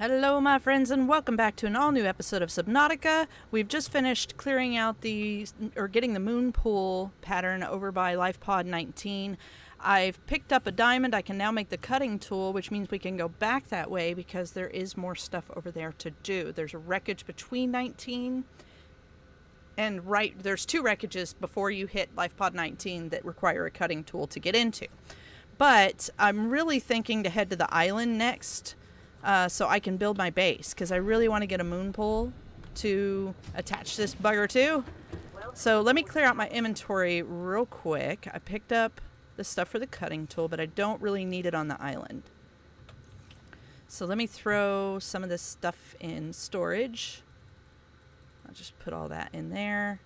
Hello my friends and welcome back to an all new episode of Subnautica. We've just finished clearing out getting the moon pool pattern over by Life Pod 19. I've picked up a diamond. I can now make the cutting tool, which means we can go back that way because there is more stuff over there to do. There's a wreckage between 19 and there's two wreckages before you hit Life Pod 19 that require a cutting tool to get into. But I'm really thinking to head to the island next. So I can build my base, because I really want to get a moon pool to attach this bugger to. So let me clear out my inventory real quick. I picked up the stuff for the cutting tool, but I don't really need it on the island. So let me throw some of this stuff in storage. I'll just put all that in there.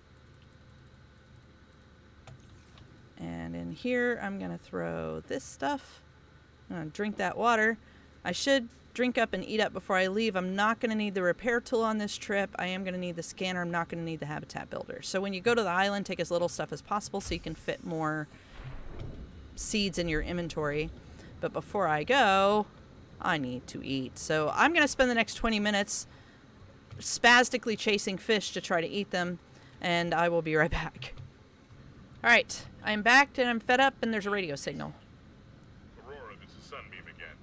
And in here, I'm going to throw this stuff. I'm going to drink that water. I should drink up and eat up before I leave. I'm not going to need the repair tool on this trip. I am going to need the scanner. I'm not going to need the habitat builder. So when you go to the island, take as little stuff as possible so you can fit more seeds in your inventory. But before I go, I need to eat. So I'm going to spend the next 20 minutes spastically chasing fish to try to eat them, and I will be right back. Alright, I'm back and I'm fed up and there's a radio signal. Aurora, this is Sunbeam again.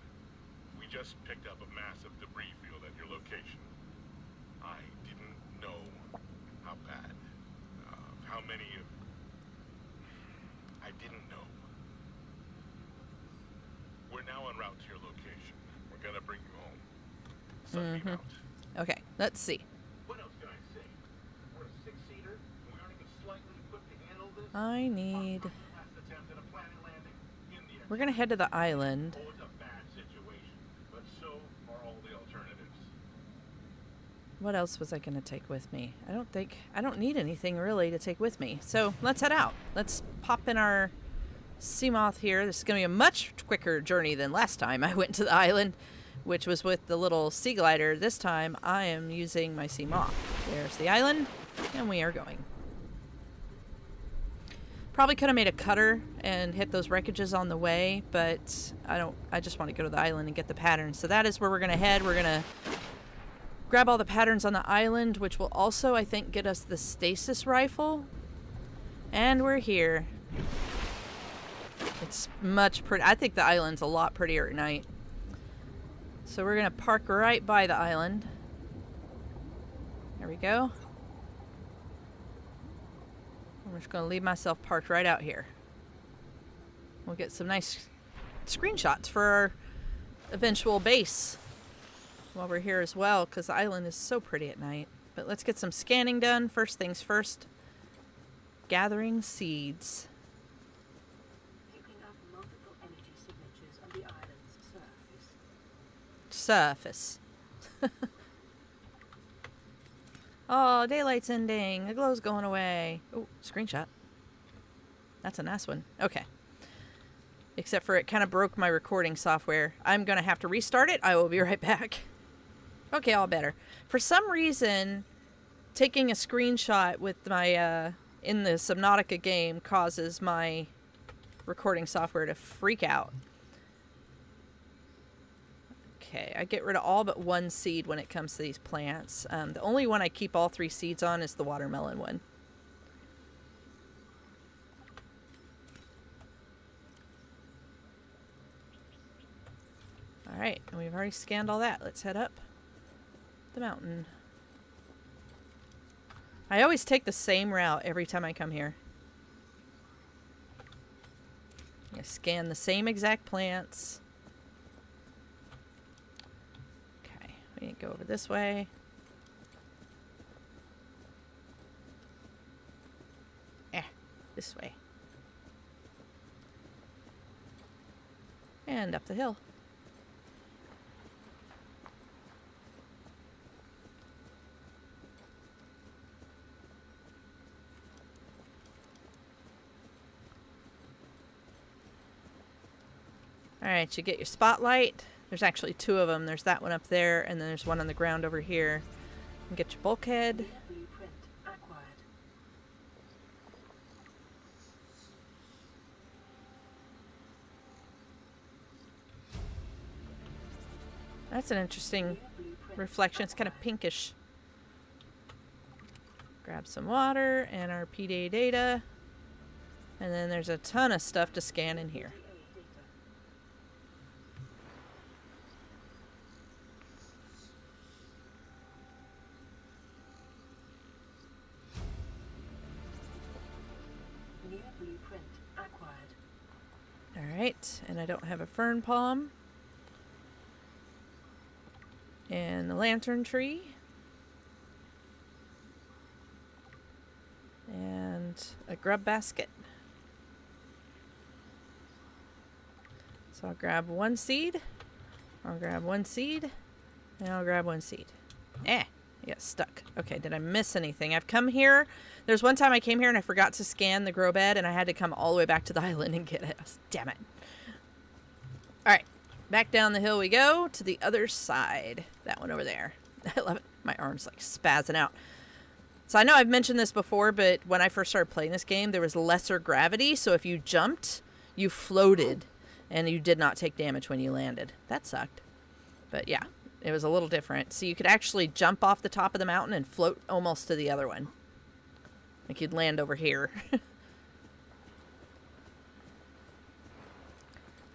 We just picked up a massive debris field at your location. I didn't know how bad, how many of... I didn't know. We're now en route to your location. We're gonna bring you home. Sunbeam out. Okay, let's see. What else can I say? We're a six-seater, and we aren't even slightly equipped to handle this. I need... Last attempt at a planet landing in the We're going to head to the island. Oh, it's a bad situation, but so are all the alternatives. What else was I going to take with me? I don't need anything really to take with me. So let's head out. Let's pop in our Seamoth here. This is going to be a much quicker journey than last time I went to the island, which was with the little sea glider. This time I am using my Seamoth. There's the island, and we are going. Probably could have made a cutter and hit those wreckages on the way, but I just want to go to the island and get the patterns. So that is where we're going to head. We're going to grab all the patterns on the island, which will also, I think, get us the stasis rifle. And we're here. It's much pretty. I think the island's a lot prettier at night. So we're going to park right by the island. There we go. I'm just going to leave myself parked right out here. We'll get some nice screenshots for our eventual base while we're here as well, because the island is so pretty at night. But let's get some scanning done. First things first. Gathering seeds. Picking up multiple energy signatures on the island's Surface. surface. Oh, daylight's ending. The glow's going away. Oh, screenshot. That's a nice one. Okay. Except for it kind of broke my recording software. I'm going to have to restart it. I will be right back. Okay, all better. For some reason, taking a screenshot with my, in the Subnautica game causes my recording software to freak out. Okay, I get rid of all but one seed when it comes to these plants. The only one I keep all three seeds on is the watermelon one. Alright, and we've already scanned all that. Let's head up the mountain. I always take the same route every time I come here. I scan the same exact plants. We need to go over this way. This way. And up the hill. Alright, you get your spotlight. There's actually two of them. There's that one up there, and then there's one on the ground over here. And get your bulkhead. Blueprint acquired. That That's an interesting reflection. It's kind of pinkish. Grab some water and our PDA data. And then there's a ton of stuff to scan in here. New blueprint acquired. Alright, and I don't have a fern palm. And the lantern tree. And a grub basket. So I'll grab one seed. I'll grab one seed. And I'll grab one seed. I got stuck. Okay, did I miss anything? I've come here. There's one time I came here and I forgot to scan the grow bed and I had to come all the way back to the island and get it. Damn it. Alright, back down the hill we go to the other side. That one over there. I love it. My arm's like spazzing out. So I know I've mentioned this before, but when I first started playing this game, there was lesser gravity. So if you jumped, you floated and you did not take damage when you landed. That sucked. But yeah, it was a little different. So you could actually jump off the top of the mountain and float almost to the other one. Like you'd land over here.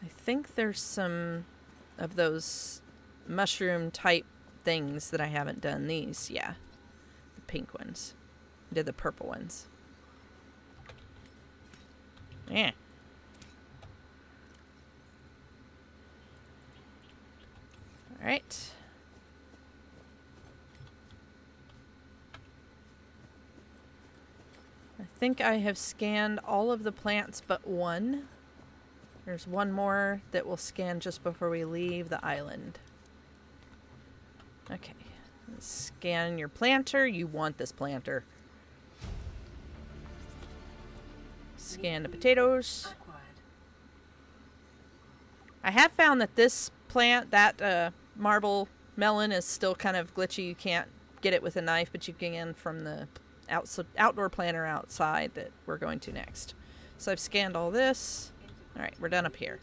I think there's some of those mushroom type things that I haven't done. These, yeah. The pink ones. I did the purple ones. Yeah. Alright. I think I have scanned all of the plants but one. There's one more that we'll scan just before we leave the island. Okay. Scan your planter. You want this planter. Scan the potatoes. I have found that this plant, that marble melon, is still kind of glitchy. You can't get it with a knife, but you can get in from the outdoor planter outside that we're going to next. So I've scanned all this. Alright, we're done up here.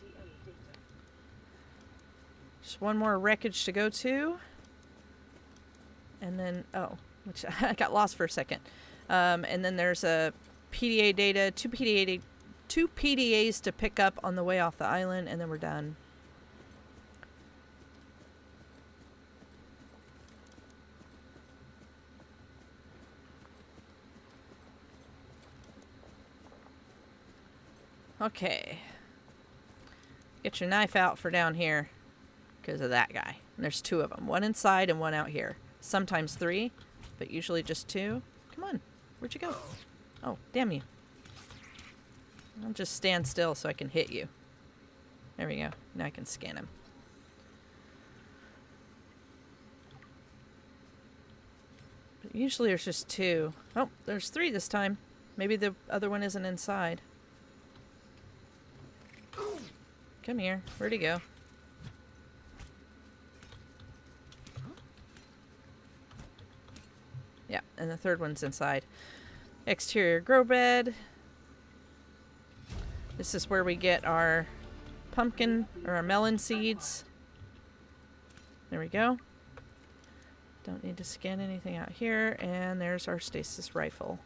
Just one more wreckage to go to. And then, which I got lost for a second. And then there's a PDA data, two PDAs to pick up on the way off the island, and then we're done. Okay. Get your knife out for down here because of that guy. And there's two of them. One inside and one out here. Sometimes three, but usually just two. Come on. Where'd you go? Oh, damn you. I'll just stand still so I can hit you. There we go. Now I can scan him. But usually there's just two. Oh, there's three this time. Maybe the other one isn't inside. Come here. Where'd he go? Yeah, and the third one's inside. Exterior grow bed. This is where we get our pumpkin or our melon seeds. There we go. Don't need to scan anything out here. And there's our stasis rifle.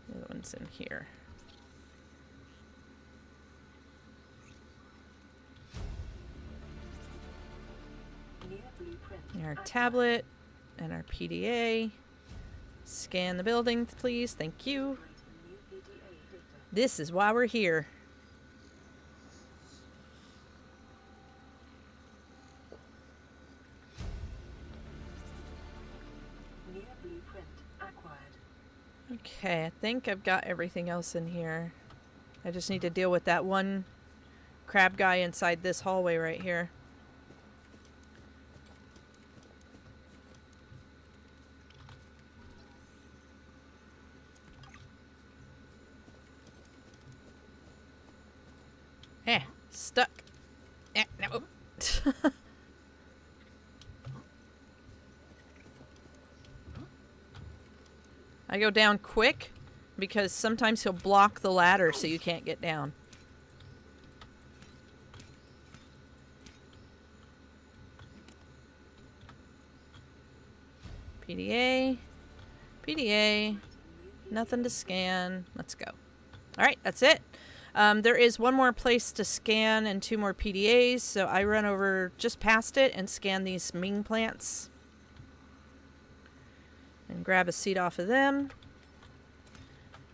The other one's in here. Our tablet and our PDA. Scan the building, please. Thank you. This is why we're here. Okay, I think I've got everything else in here. I just need to deal with that one crab guy inside this hallway right here. Stuck. No. I go down quick because sometimes he'll block the ladder so you can't get down. PDA. PDA. Nothing to scan. Let's go. All right, that's it. There is one more place to scan and 2 more PDAs, so I run over just past it and scan these Ming plants. And grab a seed off of them.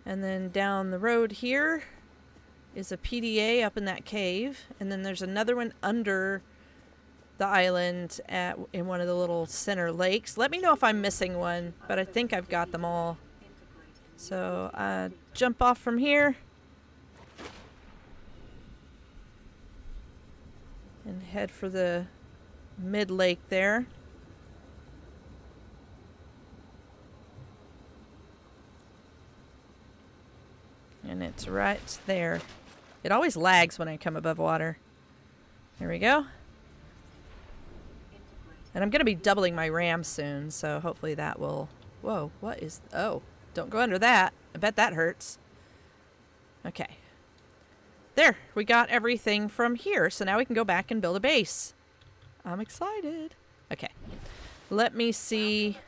And then down the road here is a PDA up in that cave. And then there's another one under the island in one of the little center lakes. Let me know if I'm missing one, but I think I've got them all. So jump off from here. And head for the mid-lake there. And it's right there. It always lags when I come above water. There we go. And I'm going to be doubling my RAM soon, so hopefully that will... Whoa, what is... Oh, don't go under that. I bet that hurts. Okay. There, we got everything from here, so now we can go back and build a base. I'm excited. Okay. Let me see...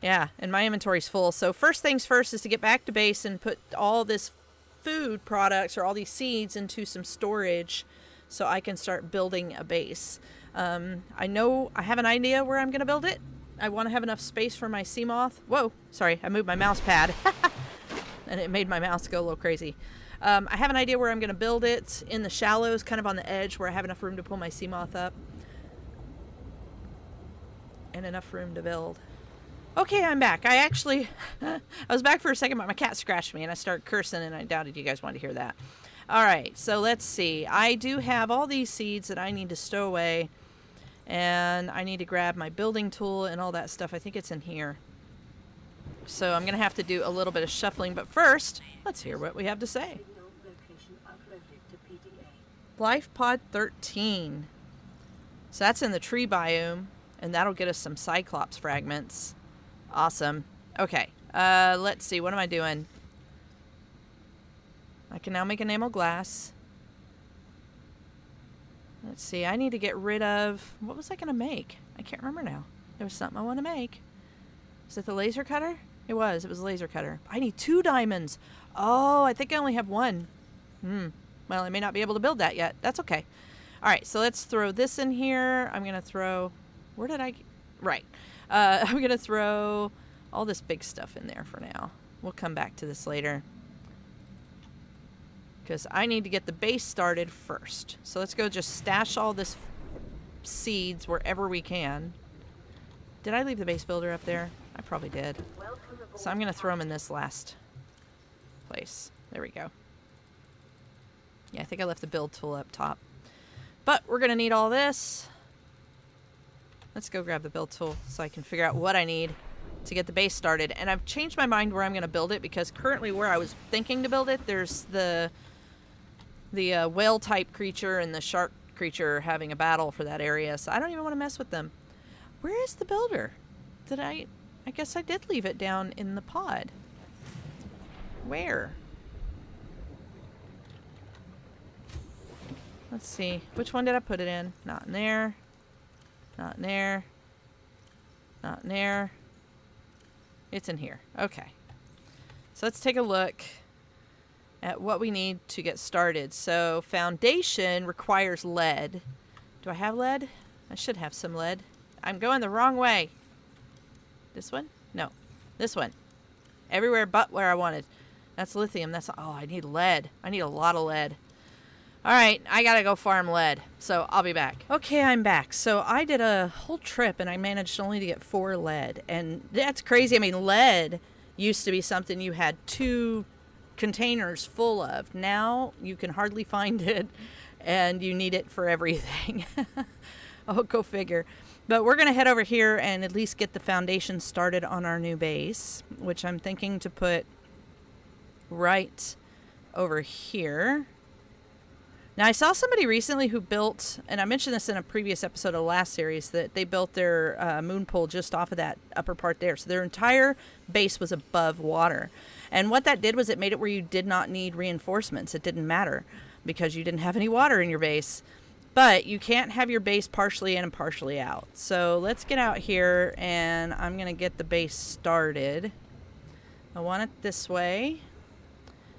Yeah, and my inventory's full. So first things first is to get back to base and put all this food products or all these seeds into some storage so I can start building a base. I know I have an idea where I'm going to build it. I want to have enough space for my sea moth. Whoa, sorry, I moved my mouse pad. And it made my mouse go a little crazy. I have an idea where I'm going to build it in the shallows, kind of on the edge where I have enough room to pull my sea moth up. And enough room to build. Okay, I'm back. I was back for a second, but my cat scratched me and I started cursing and I doubted you guys wanted to hear that. All right, so let's see. I do have all these seeds that I need to stow away, and I need to grab my building tool and all that stuff. I think it's in here. So I'm going to have to do a little bit of shuffling, but first, let's hear what we have to say. Life Pod 13. So that's in the tree biome, and that'll get us some Cyclops fragments. Awesome. Okay, let's see. What am I doing? I can now make enamel glass. Let's see. I need to get rid of... What was I going to make? I can't remember now. There was something I want to make. Is it the laser cutter? It was. It was a laser cutter. I need 2 diamonds. Oh, I think I only have 1. Well, I may not be able to build that yet. That's okay. All right, so let's throw this in here. I'm going to throw... Where did I... Right. I'm going to throw all this big stuff in there for now. We'll come back to this later. Because I need to get the base started first. So let's go just stash all this seeds wherever we can. Did I leave the base builder up there? I probably did. So I'm going to throw them in this last place. There we go. Yeah, I think I left the build tool up top. But we're going to need all this. Let's go grab the build tool so I can figure out what I need to get the base started. And I've changed my mind where I'm going to build it, because currently where I was thinking to build it, there's the whale type creature and the shark creature having a battle for that area. So I don't even want to mess with them. Where is the builder? I guess I did leave it down in the pod. Where? Let's see. Which one did I put it in? Not in there. Not in there. Not in there. It's in here. Okay. So let's take a look at what we need to get started. So foundation requires lead. Do I have lead? I should have some lead. I'm going the wrong way. This one? No. This one. Everywhere but where I wanted. That's lithium. That's... Oh, I need lead. I need a lot of lead. All right, I gotta go farm lead, so I'll be back. Okay, I'm back. So I did a whole trip, and I managed only to get 4 lead, and that's crazy. I mean, lead used to be something you had 2 containers full of. Now you can hardly find it, and you need it for everything. Oh, go figure. But we're gonna head over here and at least get the foundation started on our new base, which I'm thinking to put right over here. Now, I saw somebody recently who built, and I mentioned this in a previous episode of the last series, that they built their moon pool just off of that upper part there. So their entire base was above water. And what that did was it made it where you did not need reinforcements. It didn't matter because you didn't have any water in your base. But you can't have your base partially in and partially out. So let's get out here, and I'm going to get the base started. I want it this way.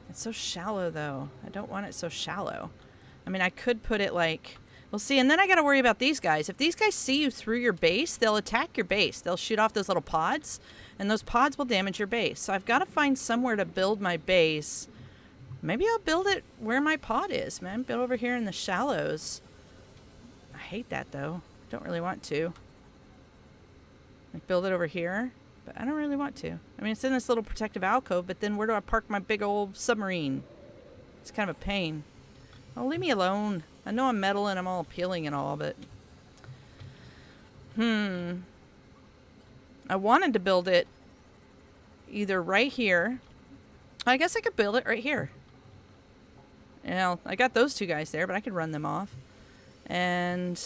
It's so shallow, though. I don't want it so shallow. I mean, I could put it like... We'll see, and then I got to worry about these guys. If these guys see you through your base, they'll attack your base. They'll shoot off those little pods, and those pods will damage your base. So I've got to find somewhere to build my base. Maybe I'll build it where my pod is, man. Build over here in the shallows. I hate that, though. I don't really want to. Like, build it over here, but I don't really want to. I mean, it's in this little protective alcove, but then where do I park my big old submarine? It's kind of a pain. Oh, leave me alone. I know I'm metal and I'm all appealing and all, but... I wanted to build it either right here. I guess I could build it right here. You know, I got those two guys there, but I could run them off. And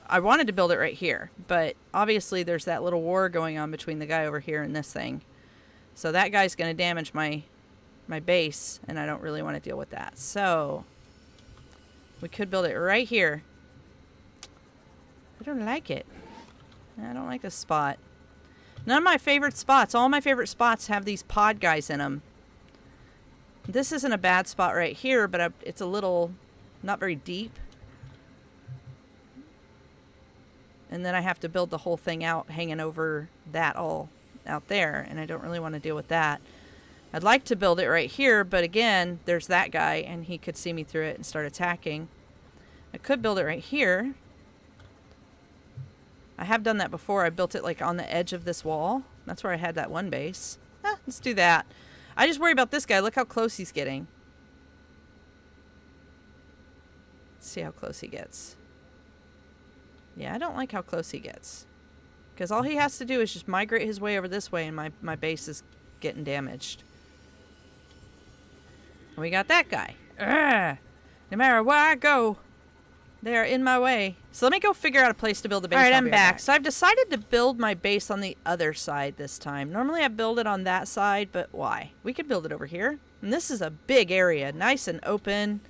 I wanted to build it right here, but obviously there's that little war going on between the guy over here and this thing. So that guy's going to damage my base, and I don't really want to deal with that. So we could build it right here. I don't like it. I don't like this spot. None of my favorite spots, all my favorite spots have these pod guys in them. This isn't a bad spot right here, but it's a little not very deep. And then I have to build the whole thing out hanging over that all out there, and I don't really want to deal with that. I'd like to build it right here, but again, there's that guy, and he could see me through it and start attacking. I could build it right here. I have done that before. I built it like on the edge of this wall. That's where I had that one base. Let's do that. I just worry about this guy. Look how close he's getting. Let's see how close he gets. Yeah, I don't like how close he gets. Because all he has to do is just migrate his way over this way, and my base is getting damaged. And we got that guy. Ugh. No matter where I go, they are in my way. So let me go figure out a place to build the base. Alright, I'm back. So I've decided to build my base on the other side this time. Normally I build it on that side, but why? We could build it over here. And this is a big area, nice and open.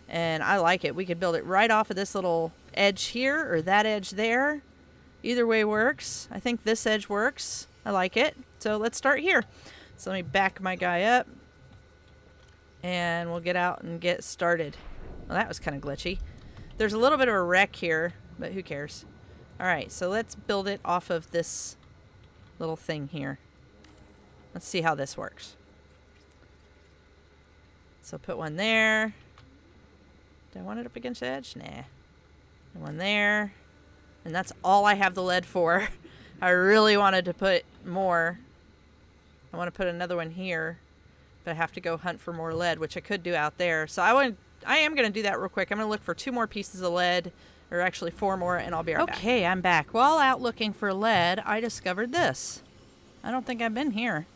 And I like it. We could build it right off of this little edge here or that edge there. Either way works. I think this edge works. I like it. So let's start here. So let me back my guy up. And we'll get out and get started. Well, that was kind of glitchy. There's a little bit of a wreck here, but who cares? Alright, so let's build it off of this little thing here. Let's see how this works. So put one there. Do I want it up against the edge? Nah. And one there. And that's all I have the lead for. I really wanted to put more. I want to put another one here. But I have to go hunt for more lead, which I could do out there. So I am going to do that real quick. I'm going to look for 2 more pieces of lead. Or actually 4 more, and I'll be right back. Okay, I'm back. While out looking for lead, I discovered this. I don't think I've been here.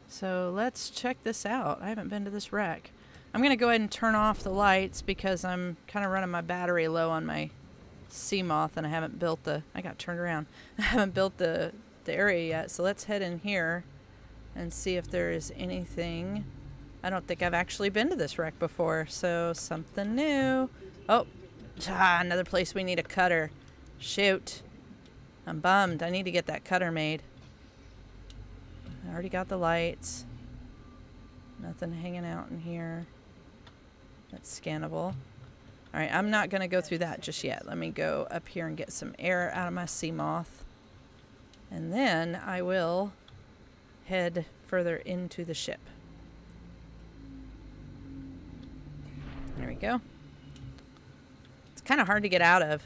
So let's check this out. I haven't been to this wreck. I'm going to go ahead and turn off the lights because I'm kind of running my battery low on my sea moth, and I haven't built the... I got turned around. I haven't built the area yet. So let's head in here and see if there is anything. I don't think I've actually been to this wreck before, so something new. Oh, another place we need a cutter. Shoot. I'm bummed. I need to get that cutter made. I already got the lights. Nothing hanging out in here. That's scannable. Alright, I'm not going to go through that just yet. Let me go up here and get some air out of my sea moth. And then I will head further into the ship. There we go. It's kind of hard to get out of.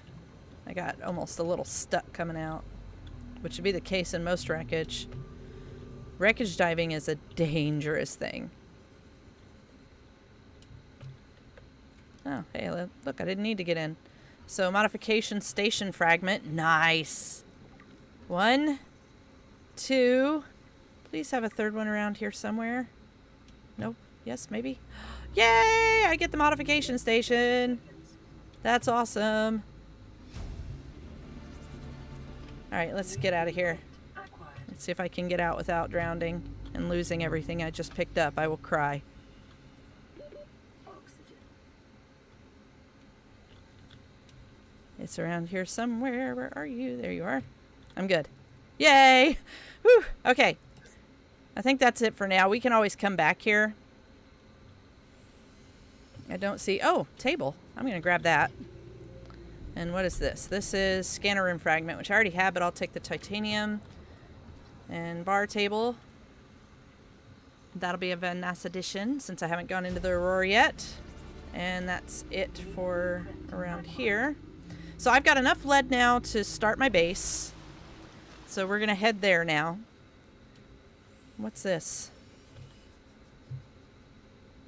I got almost a little stuck coming out, which would be the case in most wreckage. Wreckage diving is a dangerous thing. Oh, hey, look, I didn't need to get in. So, modification station fragment. Nice. 1, 2. Please have a third one around here somewhere. Nope. Yes, maybe. Yay! I get the modification station. That's awesome. Alright, let's get out of here. Let's see if I can get out without drowning and losing everything I just picked up. I will cry. It's around here somewhere. Where are you? There you are. I'm good. Yay! Whew. Okay. I think that's it for now. We can always come back here. I don't see... Oh, table. I'm going to grab that. And what is this? This is scanner room fragment, which I already have, but I'll take the titanium. And bar table. That'll be a Van Ness edition, since I haven't gone into the Aurora yet. And that's it for around here. So I've got enough lead now to start my base. So we're going to head there now. What's this?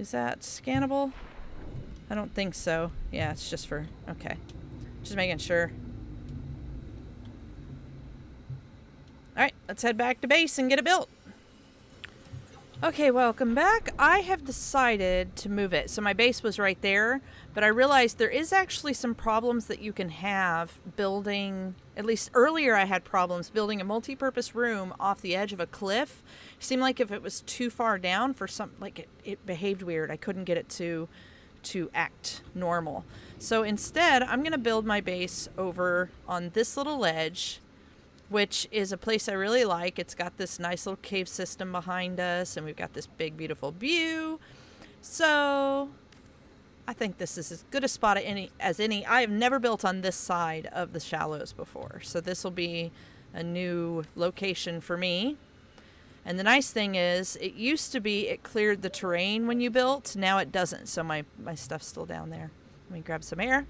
Is that scannable? I don't think so. Yeah, it's just for... Okay. Just making sure. Alright, let's head back to base and get it built. Okay, welcome back. I have decided to move it. So my base was right there, but I realized there is actually some problems that you can have building, at least earlier I had problems building a multi-purpose room off the edge of a cliff. It seemed like if it was too far down for some, like it behaved weird. I couldn't get it to act normal. So instead, I'm going to build my base over on this little ledge, which is a place I really like. It's got this nice little cave system behind us, and we've got this big, beautiful view. So I think this is as good a spot as any. I have never built on this side of the shallows before, so this will be a new location for me. And the nice thing is, it used to be it cleared the terrain when you built. Now it doesn't, so my stuff's still down there. Let me grab some air.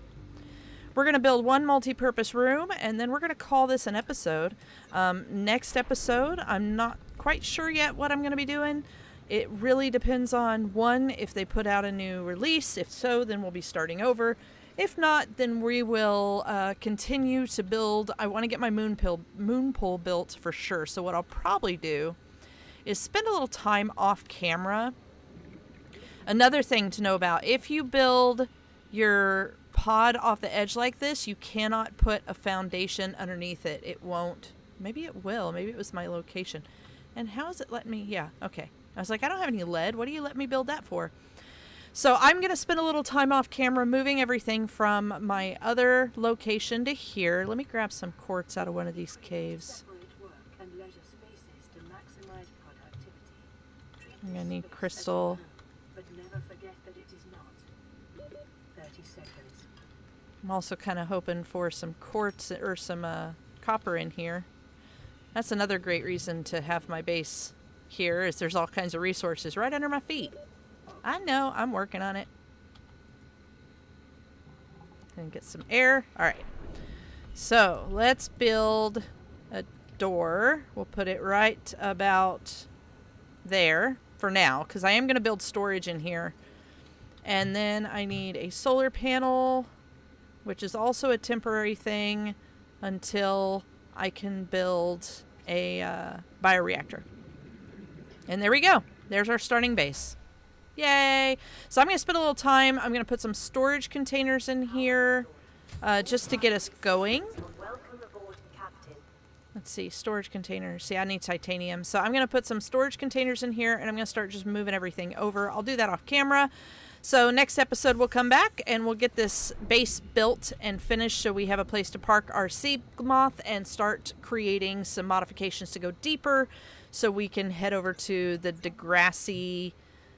We're going to build one multi-purpose room, and then we're going to call this an episode. Next episode, I'm not quite sure yet what I'm going to be doing. It really depends on, one, if they put out a new release. If so, then we'll be starting over. If not, then we will continue to build. I want to get my moon pool built for sure. So what I'll probably do is spend a little time off camera. Another thing to know about, if you build your pod off the edge like this, you cannot put a foundation underneath it. It won't. Maybe it will. Maybe it was my location. And how is it letting me? Yeah, okay. I was like, I don't have any lead. What do you let me build that for? So I'm going to spend a little time off camera moving everything from my other location to here. Let me grab some quartz out of one of these caves. Separate work and leisure spaces to maximize productivity. Treat I'm going to this need space as crystal. a room, but never forget that it is not. 30 seconds. I'm also kind of hoping for some quartz or some copper in here. That's another great reason to have my base here, is there's all kinds of resources right under my feet. I know, I'm working on it. And get some air. All right. So let's build a door. We'll put it right about there for now, because I am going to build storage in here. And then I need a solar panel, which is also a temporary thing until I can build a bioreactor. And there we go. There's our starting base. Yay! So I'm going to spend a little time. I'm going to put some storage containers in here just to get us going. Welcome aboard, Captain. Let's see, storage containers. See, I need titanium. So I'm going to put some storage containers in here, and I'm going to start just moving everything over. I'll do that off camera. So next episode we'll come back, and we'll get this base built and finished so we have a place to park our sea moth and start creating some modifications to go deeper so we can head over to the Degrassi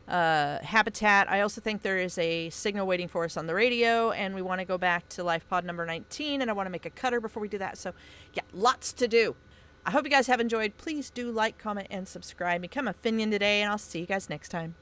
habitat. I also think there is a signal waiting for us on the radio, and we want to go back to life pod number 19, and I want to make a cutter before we do that. So yeah, lots to do. I hope you guys have enjoyed. Please do like, comment, and subscribe. Become a Finian today, and I'll see you guys next time.